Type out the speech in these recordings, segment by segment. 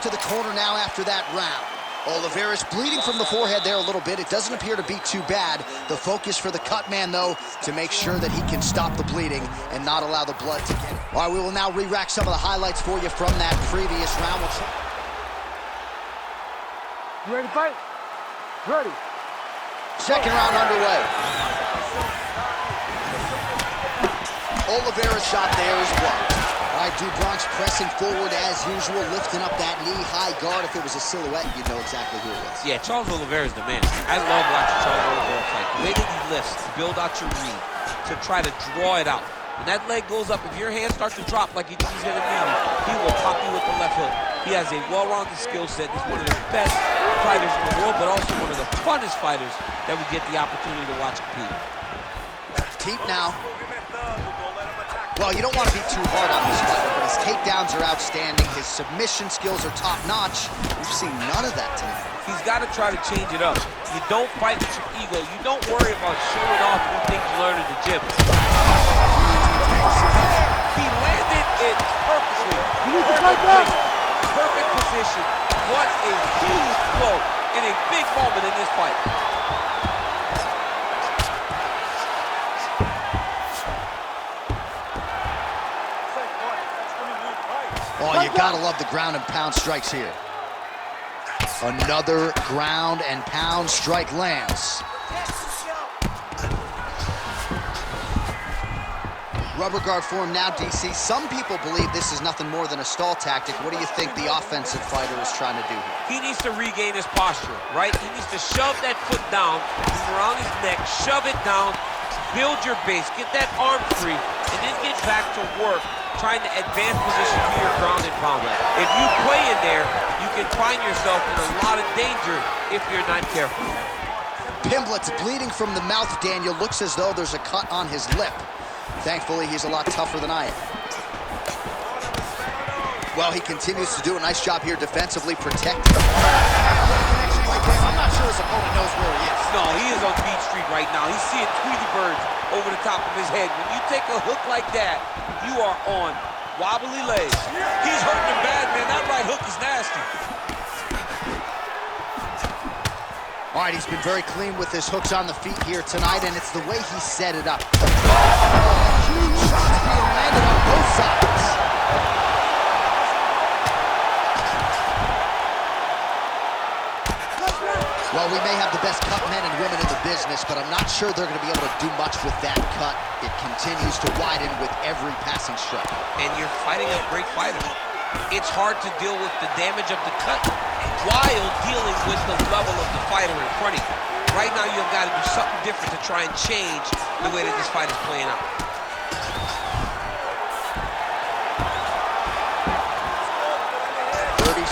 to the corner now after that round. Oliveira's bleeding from the forehead there a little bit. It doesn't appear to be too bad. The focus for the cut man, though, to make sure that he can stop the bleeding and not allow the blood to get it. All right, we will now re-rack some of the highlights for you from that previous round. You ready to fight? Ready. Second round underway. Oliveira's shot there is blocked. All right, Dubronx pressing forward as usual, lifting up that knee-high guard. If it was a silhouette, you'd know exactly who it was. Yeah, Charles Oliveira's the man. I love watching Charles Oliveira fight. The way that he lifts to build out your read, to try to draw it out. When that leg goes up, if your hands start to drop like you think he's gonna need you, he will pop you with the left hook. He has a well-rounded skill set. He's one of the best fighters in the world, but also one of the funnest fighters that we get the opportunity to watch compete. Teep now. Well, you don't want to be too hard on this fighter, but his takedowns are outstanding. His submission skills are top-notch. We've seen none of that tonight. He's got to try to change it up. You don't fight with your ego. You don't worry about showing off new things you learned in the gym. He landed it perfectly. Perfect position. What a huge blow in a big moment in this fight. Oh, you gotta love the ground and pound strikes here. Another ground and pound strike lands. Rubber guard form now, DC. Some people believe this is nothing more than a stall tactic. What do you think the offensive fighter is trying to do here? He needs to regain his posture, right? He needs to shove that foot down, move around his neck, shove it down, build your base, get that arm free, and then get back to work, trying to advance position to your ground and pound. If you play in there, you can find yourself in a lot of danger if you're not careful. Pimblett's bleeding from the mouth, Daniel. Looks as though there's a cut on his lip. Thankfully, he's a lot tougher than I am. Well, he continues to do a nice job here defensively, protecting. I'm not sure his opponent knows where he is. No, he is on Beach Street right now. He's seeing Tweety birds over the top of his head. When you take a hook like that, you are on wobbly legs. He's hurting him bad, man. That right hook is nasty. All right, he's been very clean with his hooks on the feet here tonight, and it's the way he set it up. Huge shots being landed on both sides. Well, we may have the best cut men and women in the business, but I'm not sure they're going to be able to do much with that cut. It continues to widen with every passing strike. And you're fighting a great fighter. It's hard to deal with the damage of the cut while dealing with the level of the fighter in front of you. Right now, you've got to do something different to try and change the way that this fight is playing out.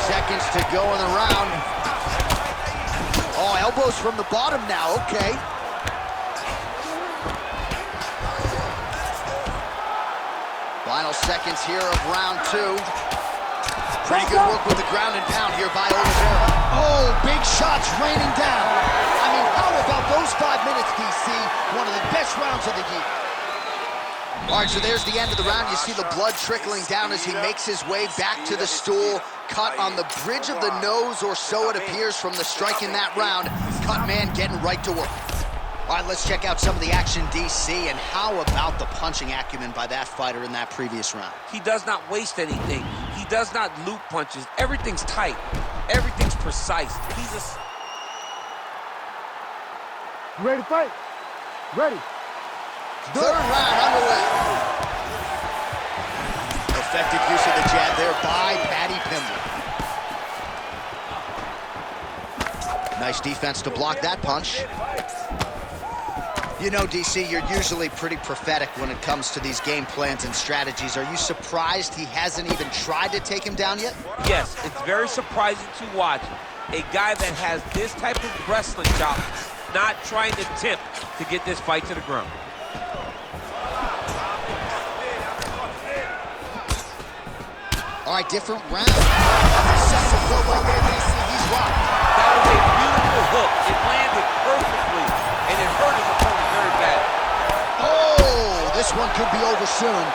Seconds to go in the round. Oh, elbows from the bottom now, okay. Final seconds here of round two. Pretty good work with the ground and pound here by Oliveira. Oh, big shots raining down. I mean, how about those 5 minutes, DC? One of the best rounds of the year. All right, so there's the end of the round. You see the blood trickling down as he makes his way back to the stool. Cut on the bridge of the nose, or so it appears from the strike in that round. Cut man getting right to work. All right, let's check out some of the action, DC, and how about the punching acumen by that fighter in that previous round? He does not waste anything. He does not loop punches. Everything's tight. Everything's precise. He's a... You ready to fight? Ready. Third round underway. Effective use of the jab there by Paddy Pimblett. Nice defense to block that punch. You know, DC, you're usually pretty prophetic when it comes to these game plans and strategies. Are you surprised he hasn't even tried to take him down yet? Yes, it's very surprising to watch a guy that has this type of wrestling chop not trying to attempt to get this fight to the ground. All right, different round. He's rocked. That was a beautiful hook. It landed perfectly, and it hurt his opponent very bad. Oh, this one could be over soon.